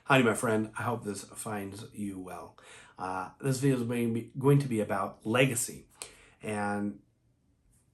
Howdy, my friend. I hope this finds you well. This video is going to be about legacy. And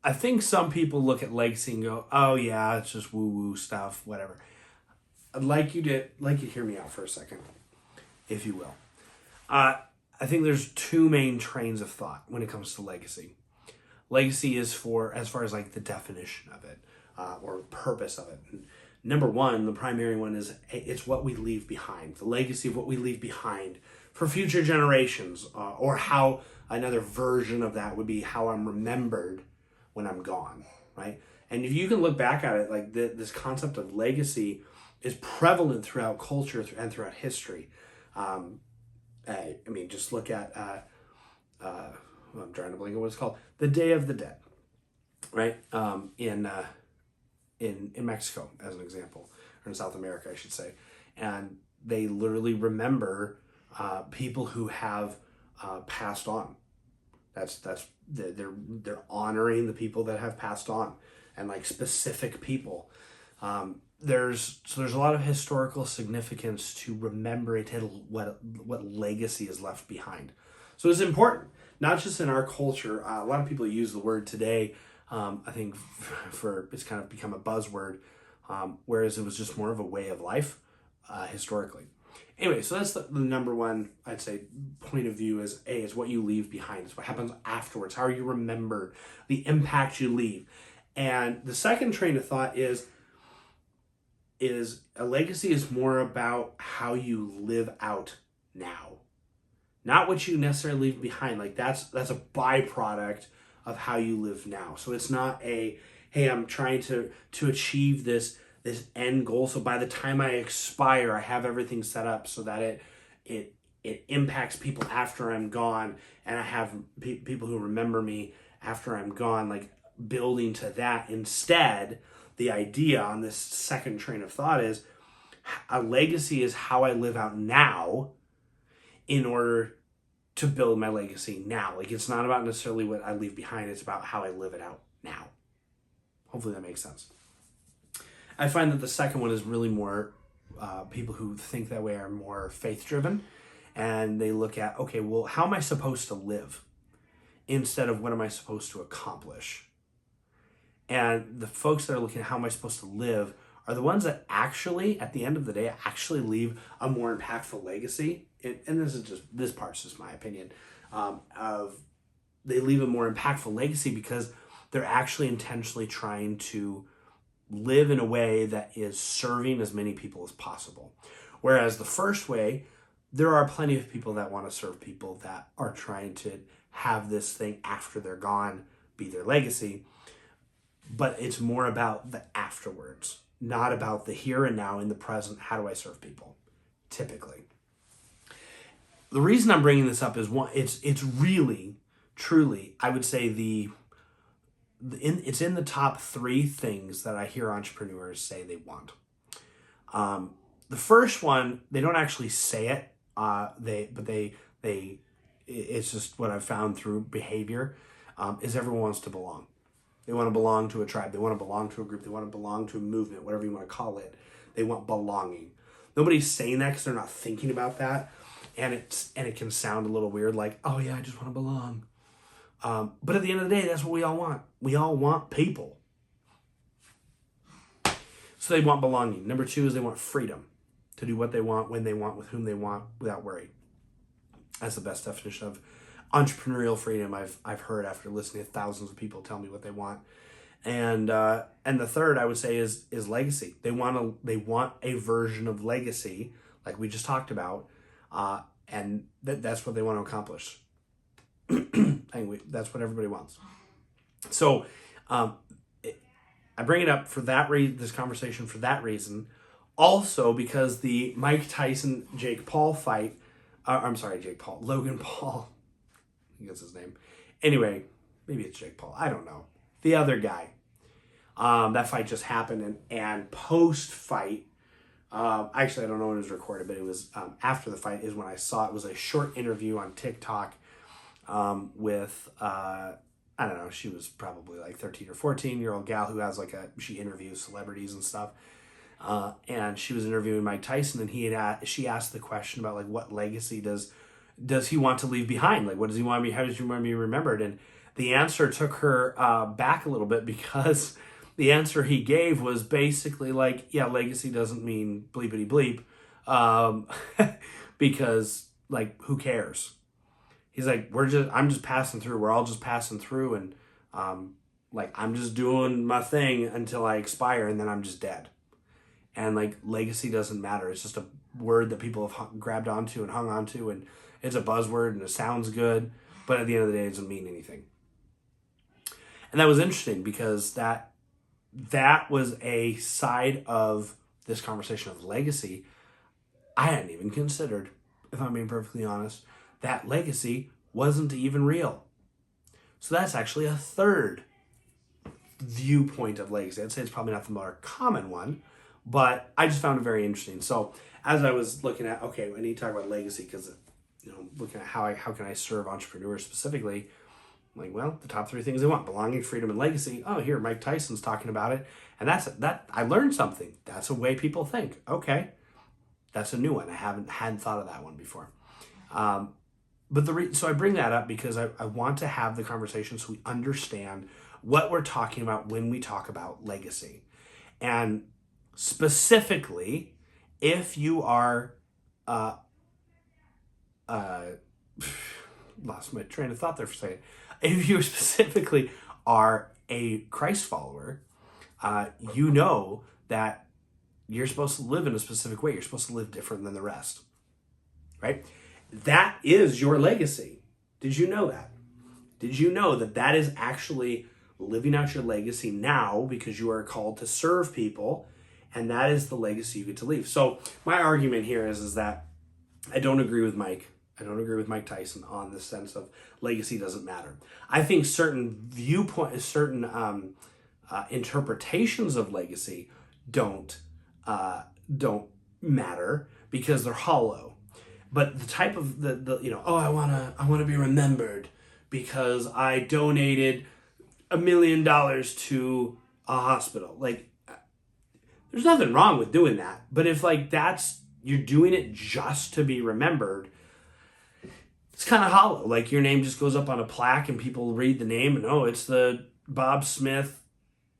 I think some people look at legacy and go, oh yeah, it's just woo-woo stuff, whatever. I'd like you to hear me out for a second, if you will. I think there's two main trains of thought when it comes to legacy. Legacy is as far as like the definition of it, or purpose of it. And number one, the primary one is it's what we leave behind, the legacy of what we leave behind for future generations, or how another version of that would be how I'm remembered when I'm gone, right? And if you can look back at it, like this concept of legacy is prevalent throughout culture and throughout history. I mean, just look at, I'm trying to blank on what it's called, the Day of the Dead, right? In Mexico, as an example, or in South America, I should say. And they literally remember people who have passed on. They're honoring the people that have passed on, and like specific people. There's a lot of historical significance to remembering what legacy is left behind. So it's important, not just in our culture. A lot of people use the word today. I think it's kind of become a buzzword, whereas it was just more of a way of life historically. Anyway, so that's the number one, I'd say, point of view is what you leave behind. It's what happens afterwards. How are you remembered? The impact you leave. And the second train of thought is a legacy is more about how you live out now. Not what you necessarily leave behind. Like that's a byproduct of how you live now. So it's not hey, I'm trying to achieve this end goal. So by the time I expire, I have everything set up so that it impacts people after I'm gone, and I have people who remember me after I'm gone, like building to that. Instead, the idea on this second train of thought is a legacy is how I live out now in order to build my legacy now. Like it's not about necessarily what I leave behind. It's about how I live it out now. Hopefully that makes sense. I find that the second one is really more, people who think that way are more faith driven, and they look at, okay, well, how am I supposed to live instead of what am I supposed to accomplish? And the folks that are looking at how am I supposed to live are the ones that actually, at the end of the day, actually leave a more impactful legacy. And this part's just my opinion, they leave a more impactful legacy because they're actually intentionally trying to live in a way that is serving as many people as possible. Whereas the first way, there are plenty of people that want to serve people that are trying to have this thing after they're gone be their legacy. But it's more about the afterwards, not about the here and now in the present. How do I serve people? Typically. The reason I'm bringing this up is one, it's really, truly, I would say it's in the top three things that I hear entrepreneurs say they want. The first one, they don't actually say it, it's just what I've found through behavior, is everyone wants to belong. They want to belong to a tribe. They want to belong to a group. They want to belong to a movement, whatever you want to call it. They want belonging. Nobody's saying that because they're not thinking about that. And it can sound a little weird, like, oh yeah, I just want to belong. But at the end of the day, that's what we all want. We all want people. So they want belonging. Number two is they want freedom to do what they want, when they want, with whom they want, without worry. That's the best definition of entrepreneurial freedom I've heard after listening to thousands of people tell me what they want. And the third I would say is legacy. They want a version of legacy like we just talked about, and that's what they want to accomplish. That's what everybody wants. So I bring it up for that this conversation for that reason. Also because the Mike Tyson Jake Paul fight, Logan Paul. I think that's his name. Anyway, maybe it's Jake Paul. I don't know. The other guy. That fight just happened, and post-fight, actually I don't know when it was recorded, but it was after the fight is when I saw it. It was a short interview on TikTok with, I don't know, she was probably like 13 or 14-year-old gal who has she interviews celebrities and stuff. and she was interviewing Mike Tyson, and she asked the question about like what legacy does he want to leave behind? Like, what does he want to be? How does he want to be remembered? And the answer took her back a little bit, because the answer he gave was basically like, yeah, legacy doesn't mean bleepity bleep, because like, who cares? He's like, I'm just passing through. We're all just passing through, and like, I'm just doing my thing until I expire, and then I'm just dead. And like, legacy doesn't matter. It's just a word that people have grabbed onto and hung onto, and it's a buzzword, and it sounds good, but at the end of the day, it doesn't mean anything. And that was interesting, because that was a side of this conversation of legacy I hadn't even considered, if I'm being perfectly honest. That legacy wasn't even real. So that's actually a third viewpoint of legacy. I'd say it's probably not the more common one, but I just found it very interesting. So as I was looking at, okay, I need to talk about legacy, because, looking at how can I serve entrepreneurs specifically, I'm like, well, the top 3 things they want: belonging, freedom, and legacy. Oh, here, Mike Tyson's talking about it. And that I learned something. That's a way people think. Okay. That's a new one. I hadn't thought of that one before. But so I bring that up because I want to have the conversation so we understand what we're talking about when we talk about legacy. And specifically, if you are, lost my train of thought there for a second. If you specifically are a Christ follower, you know that you're supposed to live in a specific way. You're supposed to live different than the rest, right? That is your legacy. Did you know that? Did you know that is actually living out your legacy now, because you are called to serve people, and that is the legacy you get to leave? So my argument here is that I don't agree with Mike. I don't agree with Mike Tyson on the sense of legacy doesn't matter. I think certain interpretations of legacy don't matter, because they're hollow. But the type of I want to be remembered because I donated $1 million to a hospital. Like, there's nothing wrong with doing that. But if you're doing it just to be remembered, it's kind of hollow. Like, your name just goes up on a plaque and people read the name and, oh, it's the Bob Smith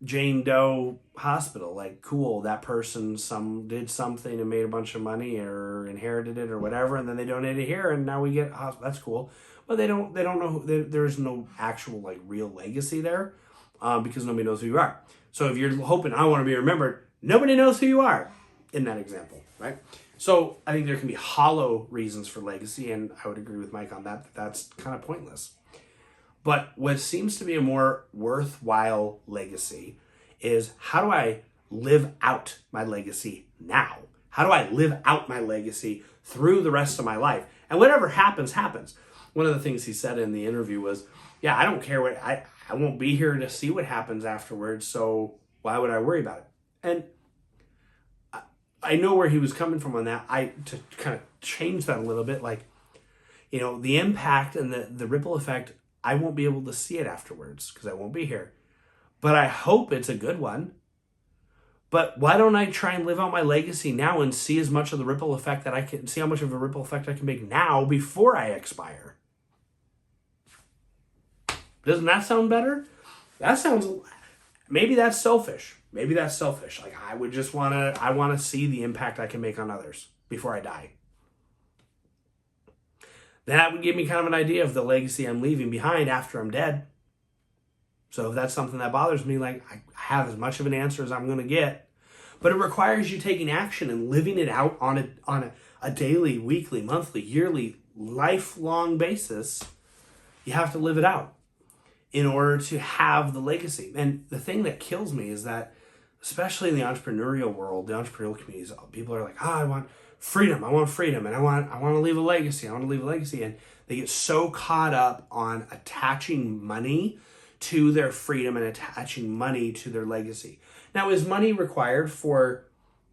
Jane Doe Hospital. Like, cool, that person did something and made a bunch of money or inherited it or whatever, and then they donated here, and now we get that's cool. But they don't know there's no actual real legacy there, because nobody knows who you are. So if you're hoping I want to be remembered, nobody knows who you are in that example, right? So I think there can be hollow reasons for legacy, and I would agree with Mike on that. That's kind of pointless. But what seems to be a more worthwhile legacy is, how do I live out my legacy now? How do I live out my legacy through the rest of my life? And whatever happens, happens. One of the things he said in the interview was, yeah, I don't care I won't be here to see what happens afterwards, so why would I worry about it? And I know where he was coming from on that. To kind of change that a little bit, the impact and the ripple effect, I won't be able to see it afterwards because I won't be here. But I hope it's a good one. But why don't I try and live out my legacy now and see as much of the ripple effect that I can, see how much of a ripple effect I can make now before I expire? Doesn't that sound better? Maybe that's selfish. Maybe that's selfish. I want to see the impact I can make on others before I die. That would give me kind of an idea of the legacy I'm leaving behind after I'm dead. So if that's something that bothers me, I have as much of an answer as I'm going to get. But it requires you taking action and living it out on a daily, weekly, monthly, yearly, lifelong basis. You have to live it out in order to have the legacy. And the thing that kills me is that, especially in the entrepreneurial world, the entrepreneurial communities, people are like, I want freedom, and I want to leave a legacy, and they get so caught up on attaching money to their freedom and attaching money to their legacy. Now, is money required for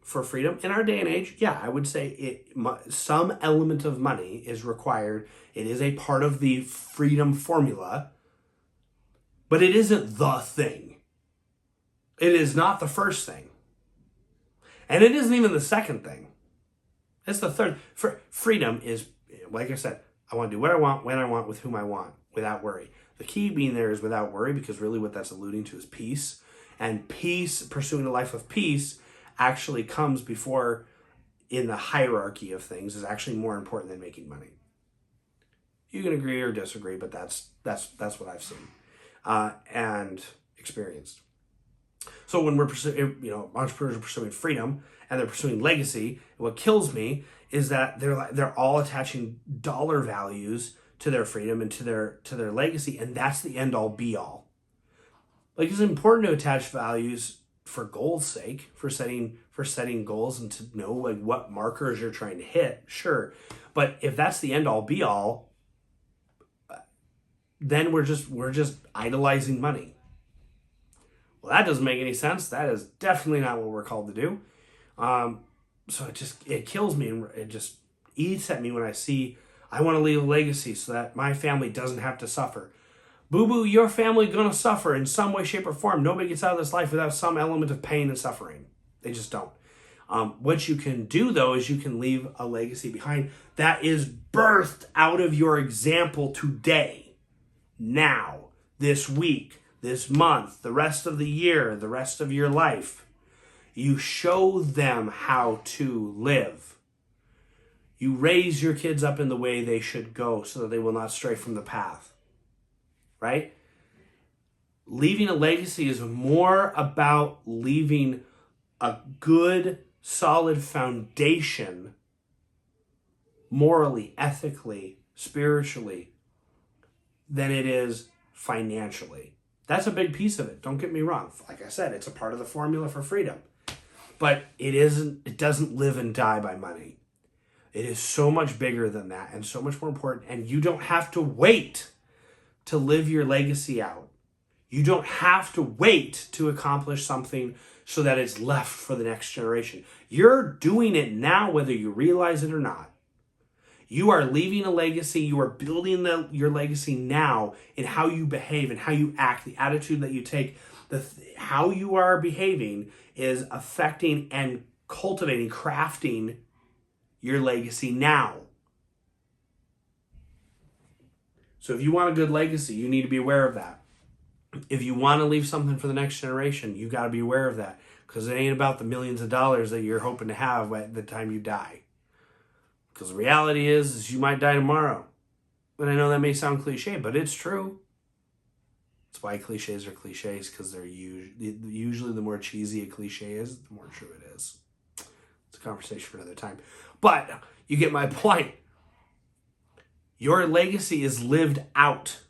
freedom? In our day and age, yeah, I would say some element of money is required. It is a part of the freedom formula, but it isn't the thing. It is not the first thing. And it isn't even the second thing. It's the third. Freedom is, like I said, I want to do what I want, when I want, with whom I want, without worry. The key being there is without worry, because really what that's alluding to is peace. And peace, pursuing a life of peace, actually comes before, in the hierarchy of things, is actually more important than making money. You can agree or disagree, but that's what I've seen and experienced. So when we're pursuing, entrepreneurs are pursuing freedom and they're pursuing legacy, what kills me is that they're all attaching dollar values to their freedom and to their legacy, and that's the end all be all. Like, it's important to attach values for goals' sake, for setting goals and to know like what markers you're trying to hit, sure. But if that's the end all be all, then we're just idolizing money. Well, that doesn't make any sense. That is definitely not what we're called to do. So it kills me, and it just eats at me when I see, I want to leave a legacy so that my family doesn't have to suffer. Boo-boo, your family gonna suffer in some way, shape, or form. Nobody gets out of this life without some element of pain and suffering. They just don't. What you can do, though, is you can leave a legacy behind that is birthed out of your example today, now, this week, this month, the rest of the year, the rest of your life. You show them how to live. You raise your kids up in the way they should go so that they will not stray from the path. Right? Leaving a legacy is more about leaving a good, solid foundation, morally, ethically, spiritually, than it is financially. That's a big piece of it. Don't get me wrong. Like I said, it's a part of the formula for freedom. But it doesn't live and die by money. It is so much bigger than that and so much more important. And you don't have to wait to live your legacy out. You don't have to wait to accomplish something so that it's left for the next generation. You're doing it now, whether you realize it or not. You are leaving a legacy. You are building your legacy now in how you behave and how you act, the attitude that you take. How you are behaving is affecting and cultivating, crafting your legacy now. So if you want a good legacy, you need to be aware of that. If you want to leave something for the next generation, you got to be aware of that, because it ain't about the millions of dollars that you're hoping to have at the time you die. Because the reality is you might die tomorrow. And I know that may sound cliche, but it's true. That's why cliches are cliches, because they're usually the more cheesy a cliche is, the more true it is. It's a conversation for another time. But you get my point. Your legacy is lived out.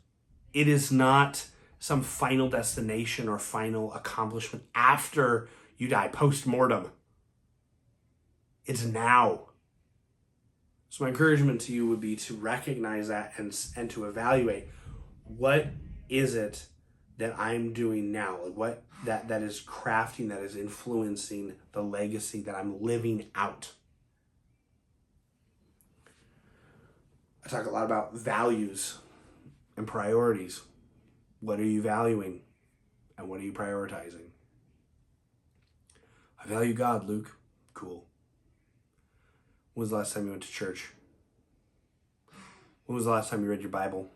It is not some final destination or final accomplishment after you die, post-mortem. It's now. So my encouragement to you would be to recognize that and to evaluate, what is it that I'm doing now? What that is crafting, that is influencing the legacy that I'm living out. I talk a lot about values and priorities. What are you valuing and what are you prioritizing? I value God, Luke. Cool. When was the last time you went to church? When was the last time you read your Bible?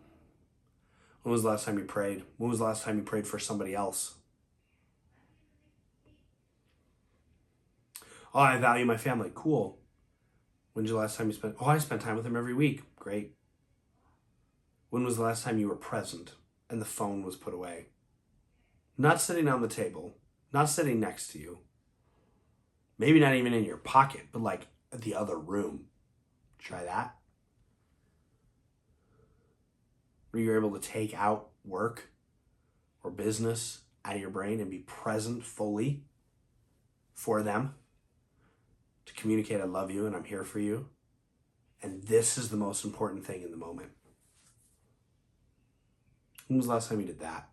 When was the last time you prayed? When was the last time you prayed for somebody else? Oh, I value my family. Cool. When's the last time you spent? Oh, I spend time with them every week. Great. When was the last time you were present and the phone was put away? Not sitting on the table, not sitting next to you. Maybe not even in your pocket, but like the other room. Try that. Where you're able to take out work or business out of your brain and be present fully for them. To communicate, I love you and I'm here for you. And this is the most important thing in the moment. When was the last time you did that?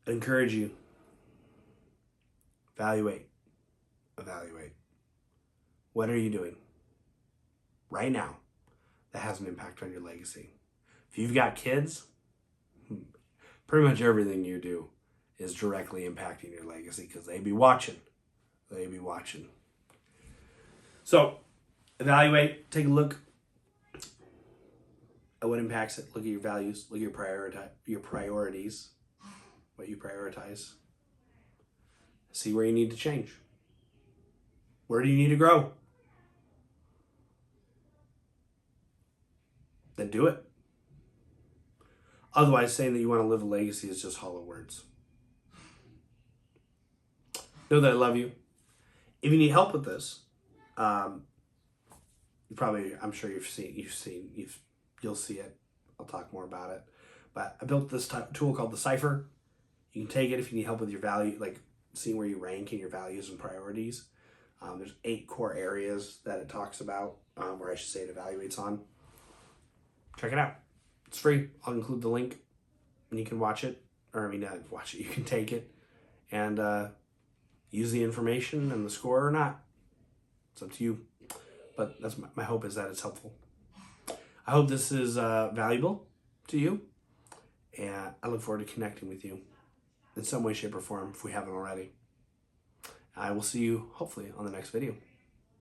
I encourage you. Evaluate. What are you doing right now that has an impact on your legacy? If you've got kids, pretty much everything you do is directly impacting your legacy because they be watching. They be watching. So, evaluate, take a look at what impacts it. Look at your values. Look at your priorities, what you prioritize. See where you need to change. Where do you need to grow? Then do it. Otherwise, saying that you want to live a legacy is just hollow words. Know that I love you. If you need help with this, I'm sure you'll see it. I'll talk more about it. But I built this tool called the Cipher. You can take it if you need help with your value, like seeing where you rank in your values and priorities. There's 8 core areas that it talks about, or I should say it evaluates on. Check it out. It's free. I'll include the link and you can watch it. Watch it. You can take it and use the information and the score or not. It's up to you. But that's my hope is that it's helpful. I hope this is valuable to you. And I look forward to connecting with you in some way, shape, or form if we haven't already. I will see you hopefully on the next video.